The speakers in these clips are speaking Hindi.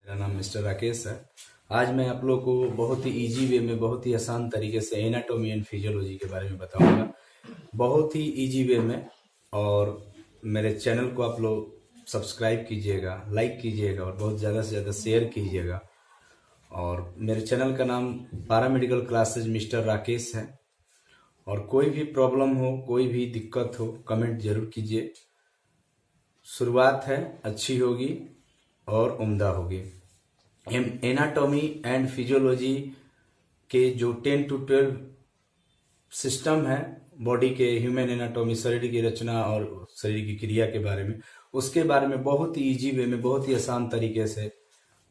मेरा नाम मिस्टर राकेश है। आज मैं आप लोग को बहुत ही इजी वे में, बहुत ही आसान तरीके से एनाटॉमी एंड फिजियोलॉजी के बारे में बताऊंगा, बहुत ही इजी वे में। और मेरे चैनल को आप लोग सब्सक्राइब कीजिएगा, लाइक कीजिएगा और बहुत ज़्यादा से ज़्यादा शेयर कीजिएगा। और मेरे चैनल का नाम पैरामेडिकल क्लासेज मिस्टर राकेश है। और कोई भी प्रॉब्लम हो, कोई भी दिक्कत हो, कमेंट जरूर कीजिए। शुरुआत है, अच्छी होगी और उम्दा होगी। एनाटॉमी एंड फिजियोलॉजी के जो 10 to 12 सिस्टम है बॉडी के, ह्यूमन एनाटॉमी, शरीर की रचना और शरीर की क्रिया के बारे में, उसके बारे में बहुत ही इजी वे में, बहुत ही आसान तरीके से,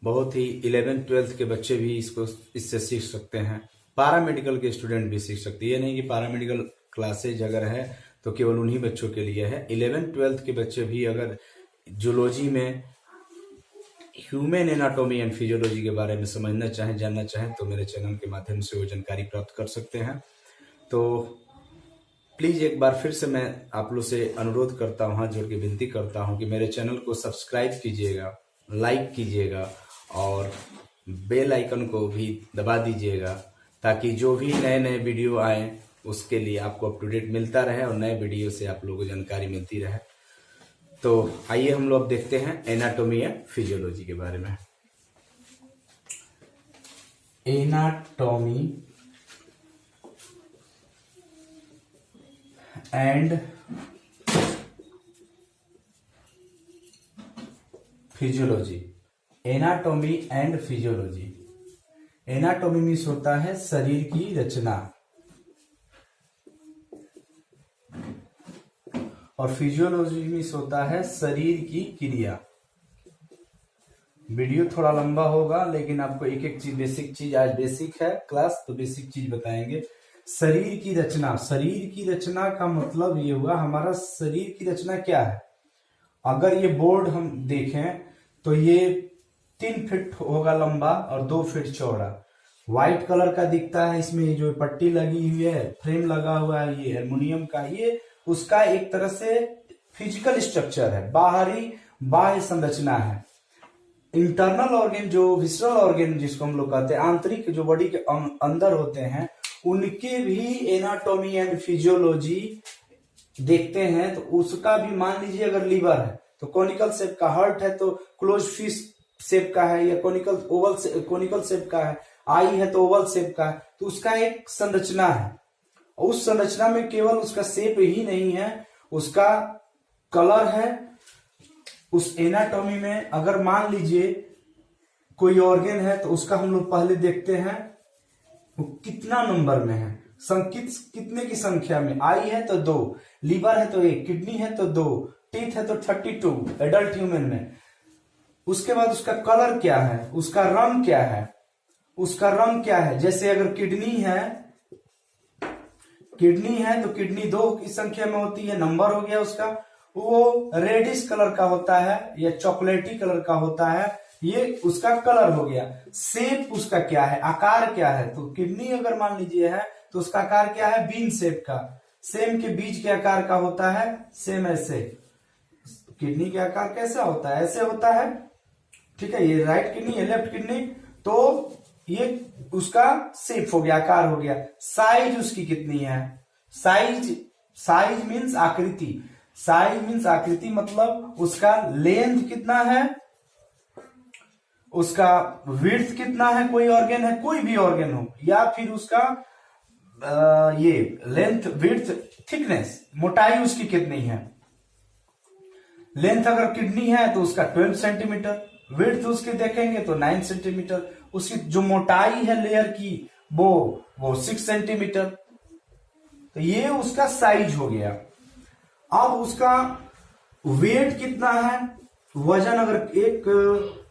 बहुत ही 11th-12th के बच्चे भी इससे सीख सकते हैं। पैरामेडिकल के स्टूडेंट भी सीख सकते हैं। ये नहीं कि पैरामेडिकल क्लासेज अगर है तो केवल उन्हीं बच्चों के लिए है। 11th-12th के बच्चे भी अगर जूलॉजी में ह्यूमन एनाटॉमी एंड फिजियोलॉजी के बारे में समझना चाहें, जानना चाहें, तो मेरे चैनल के माध्यम से वो जानकारी प्राप्त कर सकते हैं। तो प्लीज एक बार फिर से मैं आप लोग से अनुरोध करता हूँ, हाथ जोड़ के विनती करता हूँ कि मेरे चैनल को सब्सक्राइब कीजिएगा, लाइक कीजिएगा और बेल आइकन को भी दबा दीजिएगा, ताकि जो भी नए नए वीडियो आए उसके लिए आपको अप टू डेट मिलता रहे और नए वीडियो से आप लोगों को जानकारी मिलती रहे। तो आइए हम लोग देखते हैं एनाटॉमी एंड फिजियोलॉजी के बारे में। Anatomy and physiology. Anatomy and physiology. Anatomy means होता है शरीर की रचना और फिजियोलॉजी मीन्स होता है शरीर की क्रिया। वीडियो थोड़ा लंबा होगा लेकिन आपको एक एक चीज, बेसिक चीज, आज बेसिक है क्लास तो बेसिक चीज बताएंगे। शरीर की रचना। शरीर की रचना का मतलब ये हुआ हमारा शरीर की रचना क्या है। अगर ये बोर्ड हम देखें तो ये 3 फीट होगा लंबा और 2 फीट चौड़ा। व्हाइट कलर का दिखता है, इसमें जो पट्टी लगी हुई है, फ्रेम लगा हुआ है, ये एल्युमिनियम का, ये उसका एक तरह से फिजिकल स्ट्रक्चर है, बाह्य संरचना है। इंटरनल ऑर्गन, जो विसरल ऑर्गन जिसको हम लोग कहते हैं, आंतरिक जो बॉडी के अंदर होते हैं, उनके भी एनाटॉमी एंड फिजियोलॉजी देखते हैं। तो उसका भी मान लीजिए अगर लीवर है तो कॉनिकल शेप का, हार्ट है तो क्लोज फिश शेप का है या कोनिकल शेप का है, आई है तो ओवल शेप का है। तो उसका एक संरचना है। उस संरचना में केवल उसका शेप ही नहीं है, उसका कलर है। उस एनाटॉमी में अगर मान लीजिए कोई ऑर्गन है तो उसका हम लोग पहले देखते हैं वो कितना नंबर में है, कितने की संख्या में। आई है तो 2, लीवर है तो 1, किडनी है तो 2, टीथ है तो 32 एडल्ट ह्यूमन में। उसके बाद उसका कलर क्या है, उसका रंग क्या है, उसका रंग क्या है। जैसे अगर किडनी है तो किडनी 2 की संख्या में होती है, नंबर हो गया उसका, वो रेडिश कलर का होता है या चॉकलेटी कलर का होता है, ये उसका कलर हो गया। शेप उसका क्या है, आकार क्या है। तो किडनी अगर मान लीजिए है तो उसका आकार क्या है, बीन शेप का। सेम के बीज के आकार का होता है, सेम ऐसे। किडनी का आकार कैसा होता है, ऐसे होता है, ठीक है। ये राइट किडनी है, लेफ्ट किडनी, तो ये उसका शेप हो गया, आकार हो गया। साइज उसकी कितनी है, साइज मीन्स आकृति। साइज मीन्स आकृति मतलब उसका लेंथ कितना है, उसका विड्थ कितना है, कोई ऑर्गन है, कोई भी ऑर्गन हो, या फिर उसका ये लेंथ, विड्थ, थिकनेस, मोटाई उसकी कितनी है। लेंथ अगर किडनी है तो उसका 12 सेंटीमीटर, विड्थ उसकी देखेंगे तो 9 सेंटीमीटर, उसकी जो मोटाई है लेयर की वो 6 सेंटीमीटर। तो ये उसका साइज हो गया। अब उसका वेट कितना है, वजन। अगर एक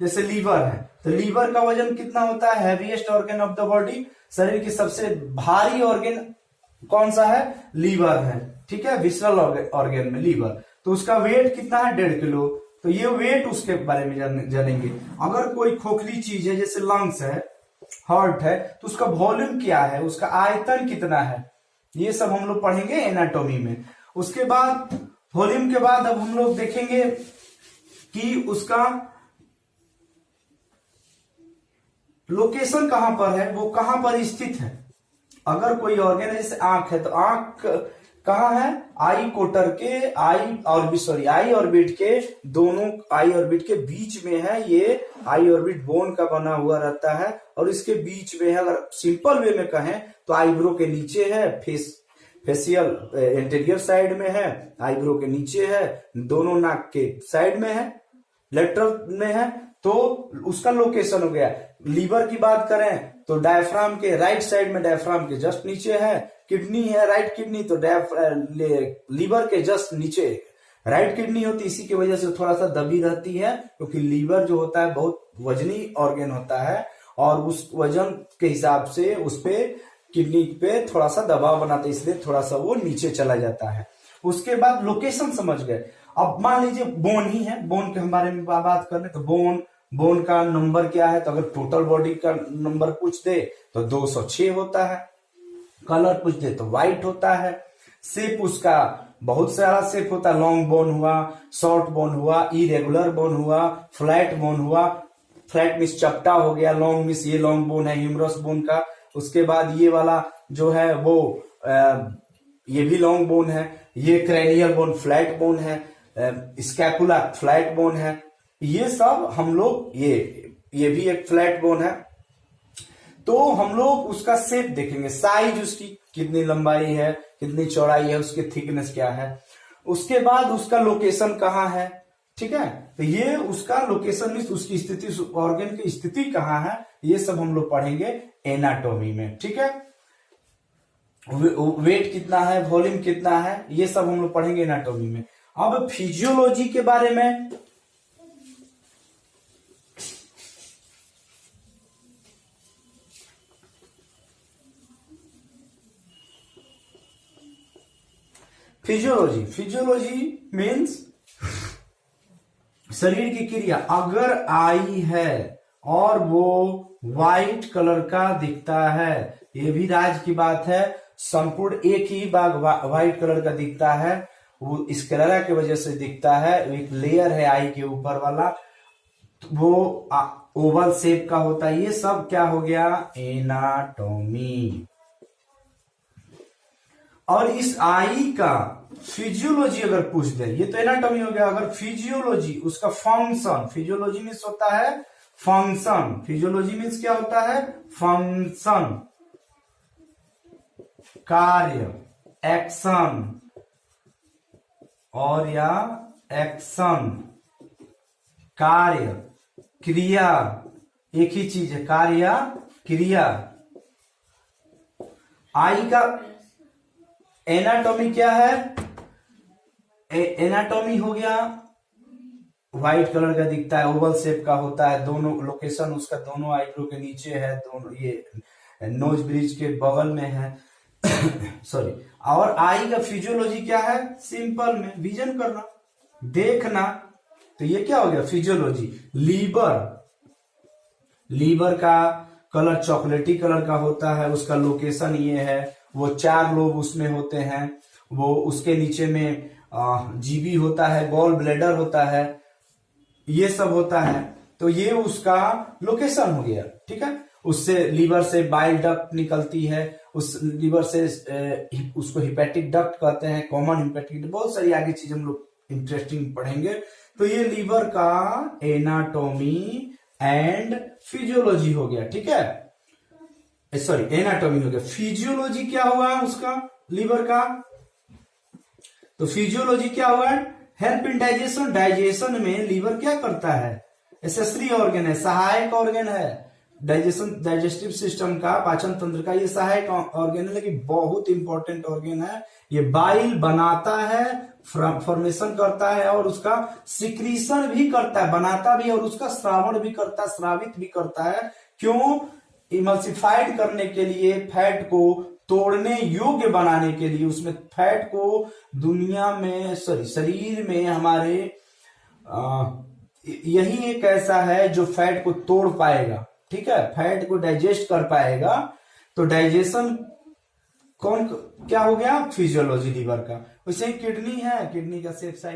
जैसे लीवर है तो लीवर का वजन कितना होता है, heaviest organ of the body, शरीर की सबसे भारी ऑर्गन कौन सा है, लीवर है, ठीक है, विसरल ऑर्गन में लीवर। तो उसका वेट कितना है, 1.5 किलो। तो ये वेट उसके बारे में जानेंगे। अगर कोई खोखली चीज है जैसे लंग्स है, हार्ट है, तो उसका वॉल्यूम क्या है, उसका आयतन कितना है, ये सब हम लोग पढ़ेंगे एनाटॉमी में। उसके बाद वॉल्यूम के बाद अब हम लोग देखेंगे कि उसका लोकेशन कहां पर है, वो कहां पर स्थित है। अगर कोई ऑर्गन है, जैसे आंख है, तो आंख कहां है, आई कोटर के आई ऑर्बिट के दोनों आई ऑर्बिट के बीच में है। ये आई ऑर्बिट बोन का बना हुआ रहता है और इसके बीच में है। अगर सिंपल वे में कहें तो आईब्रो के नीचे है, फेशियल इंटीरियर साइड में है, आईब्रो के नीचे है, दोनों नाक के साइड में है, लेटरल में है, तो उसका लोकेशन हो गया। लीवर की बात करें तो डायफ्राम के राइट साइड में, डायफ्राम के जस्ट नीचे है। किडनी है, राइट किडनी, तो लीवर के जस्ट नीचे राइट किडनी होती, इसी की वजह से थोड़ा सा दबी रहती है, क्योंकि लीवर जो होता है बहुत वजनी ऑर्गन होता है और उस वजन के हिसाब से उस पे किडनी पे थोड़ा सा दबाव बनाता है, इसलिए थोड़ा सा वो नीचे चला जाता है। उसके बाद लोकेशन समझ गए। अब मान लीजिए बोन ही है, बोन के बारे में बात कर ले तो बोन का नंबर क्या है, तो अगर टोटल बॉडी का नंबर पूछ दे तो 206 होता है। कलर पूछ दे तो व्हाइट होता है। शेप उसका बहुत सारा शेप होता है, लॉन्ग बोन हुआ, शॉर्ट बोन हुआ, इरेगुलर बोन हुआ, फ्लैट बोन हुआ। फ्लैट मीन्स चपटा हो गया, लॉन्ग मीन्स ये लॉन्ग बोन है ह्यूमरस बोन का। उसके बाद ये वाला जो है वो ये भी लॉन्ग बोन है। ये क्रेनियल बोन फ्लैट बोन है, स्कैपुला फ्लैट बोन है। ये सब हम लोग ये भी एक फ्लैट बोन है। तो हम लोग उसका शेप देखेंगे, साइज उसकी कितनी लंबाई है, कितनी चौड़ाई है, उसकी थिकनेस क्या है। उसके बाद उसका लोकेशन कहाँ है, ठीक है। तो ये उसका लोकेशन मीन्स उसकी स्थिति, ऑर्गन की स्थिति कहाँ है, ये सब हम लोग पढ़ेंगे एनाटॉमी में, ठीक है। वेट कितना है, वॉल्यूम कितना है, ये सब हम लोग पढ़ेंगे एनाटॉमी में। अब फिजियोलॉजी के बारे में फिजियोलॉजी मीन्स शरीर की क्रिया। अगर आई है और वो व्हाइट कलर का दिखता है, ये भी राज की बात है, संपूर्ण एक ही भाग व्हाइट कलर का दिखता है, वो स्क्लेरा की वजह से दिखता है। एक लेयर है आई के ऊपर वाला, वो ओवल शेप का होता है। ये सब क्या हो गया, एनाटॉमी। और इस आई का फिजियोलॉजी अगर पूछ दे, ये तो एनाटॉमी हो गया। अगर फिजियोलॉजी उसका फंक्शन, फिजियोलॉजी मीन्स होता है फंक्शन, फिजियोलॉजी मीन्स क्या होता है, फंक्शन, कार्य, एक्शन, और या एक्शन, कार्य, क्रिया, एक ही चीज है, कार्य क्रिया। आई का एनाटॉमी क्या है, एनाटॉमी हो गया व्हाइट कलर का दिखता है, ओवल शेप का होता है, दोनों लोकेशन उसका दोनों आईब्रो के नीचे है, दोनों ये नोज ब्रिज के बगल में है सॉरी। और आई का फिजियोलॉजी क्या है, सिंपल में विजन करना, देखना। तो ये क्या हो गया फिजियोलॉजी। लीवर का कलर चॉकलेटी कलर का होता है, उसका लोकेशन ये है। वो 4 लोब उसमें होते हैं, वो उसके नीचे में जीबी होता है, गॉल ब्लैडर होता है, ये सब होता है। तो ये उसका लोकेशन हो गया, ठीक है। उससे लीवर से बाइल डक्ट निकलती है, उस लीवर से उसको हिपैटिक डक्ट कहते हैं, कॉमन हिपैटिक डक्ट, बहुत सारी आगे चीज हम लोग इंटरेस्टिंग पढ़ेंगे। तो ये लीवर का एनाटॉमी एंड फिजियोलॉजी हो गया, ठीक है। सॉरी एनाटॉमी हो गया। फिजियोलॉजी क्या हुआ उसका, लीवर का। तो फिजियोलॉजी क्या हुआ, हेल्प इन डाइजेशन। डाइजेशन में लीवर क्या करता है, एसेसरी ऑर्गन है, सहायक ऑर्गन है। डाइजेस्टिव सिस्टम का, पाचन तंत्र का ये सहायक ऑर्गन है, लेकिन बहुत इंपॉर्टेंट ऑर्गन है। ये बाइल बनाता है, फॉर्मेशन करता है, और उसका सिक्रीशन भी करता है, बनाता भी और उसका श्रावण भी करता है, स्रावित भी करता है। क्यों, इमल्सिफाइड करने के लिए, फैट को तोड़ने योग्य बनाने के लिए, उसमें फैट को दुनिया में शरीर में हमारे यही एक ऐसा है जो फैट को तोड़ पाएगा, ठीक है, फैट को डाइजेस्ट कर पाएगा। तो डाइजेशन कौन क्या हो गया, फिजियोलॉजी लीवर का। वैसे किडनी है, किडनी का शेप साइज